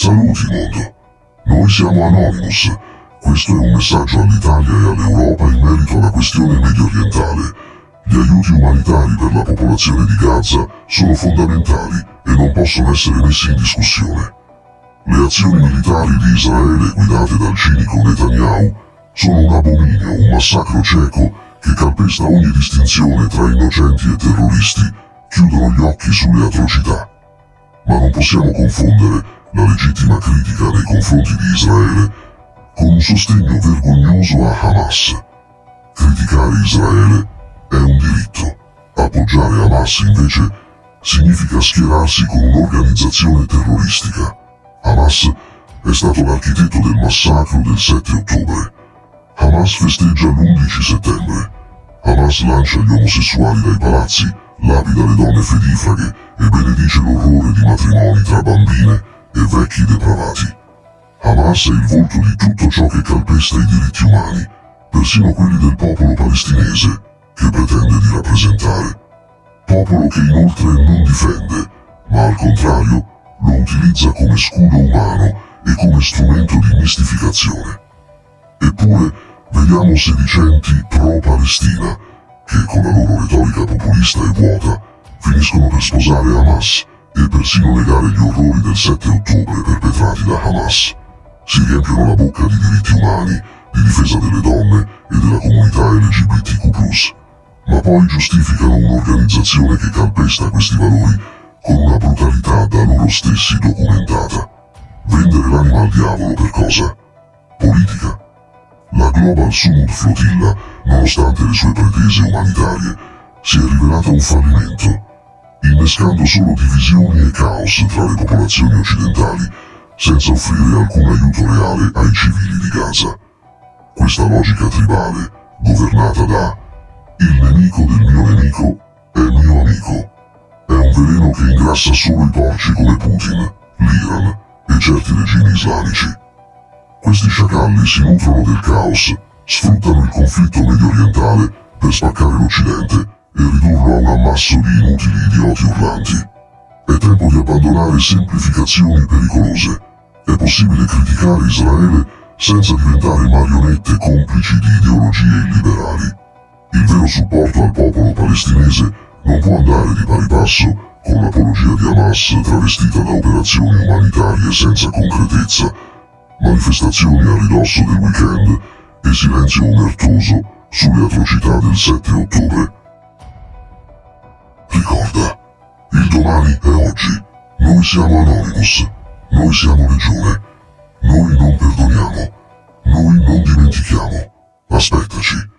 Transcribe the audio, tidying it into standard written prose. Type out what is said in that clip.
Saluti mondo, noi siamo Anonymous. Questo è un messaggio all'Italia e all'Europa in merito alla questione medio orientale. Gli aiuti umanitari per la popolazione di Gaza sono fondamentali e non possono essere messi in discussione. Le azioni militari di Israele guidate dal cinico Netanyahu sono un abominio, un massacro cieco che calpesta ogni distinzione tra innocenti e terroristi, chiudono gli occhi sulle atrocità. Ma non possiamo confondere la legittima critica nei confronti di Israele con un sostegno vergognoso a Hamas. Criticare Israele è un diritto, appoggiare Hamas invece significa schierarsi con un'organizzazione terroristica. Hamas è stato l'architetto del massacro del 7 ottobre. Hamas festeggia l'11 settembre. Hamas lancia gli omosessuali dai palazzi, lapida le donne fedifraghe e benedice l'orrore di matrimoni tra bambine e vecchi depravati. Hamas è il volto di tutto ciò che calpesta i diritti umani, persino quelli del popolo palestinese, che pretende di rappresentare. Popolo che inoltre non difende, ma al contrario lo utilizza come scudo umano e come strumento di mistificazione. Eppure vediamo sedicenti pro-Palestina che con la loro retorica populista e vuota finiscono per sposare Hamas e persino negare gli orrori del 7 ottobre perpetrati da Hamas. Si riempiono la bocca di diritti umani, di difesa delle donne e della comunità LGBTQ+, ma poi giustificano un'organizzazione che calpesta questi valori con una brutalità da loro stessi documentata. Vendere l'anima al diavolo per cosa? Politica. La Global Sumud Flotilla, nonostante le sue pretese umanitarie, si è rivelata un fallimento, innescando solo divisioni e caos tra le popolazioni occidentali, senza offrire alcun aiuto reale ai civili di Gaza. Questa logica tribale, governata da il nemico del mio nemico è mio amico, è un veleno che ingrassa solo i porci come Putin, l'Iran e certi regimi islamici. Questi sciacalli si nutrono del caos, sfruttano il conflitto medio orientale per spaccare l'Occidente e ridurlo a un ammasso di inutili idioti urlanti. È tempo di abbandonare semplificazioni pericolose. È possibile criticare Israele senza diventare marionette complici di ideologie illiberali. Il vero supporto al popolo palestinese non può andare di pari passo con l'apologia di Hamas travestita da operazioni umanitarie senza concretezza, manifestazioni a ridosso del weekend e silenzio omertoso sulle atrocità del 7 ottobre. Ricorda, il domani è oggi. Noi siamo Anonymous. Noi siamo Legione. Noi non perdoniamo. Noi non dimentichiamo. Aspettaci.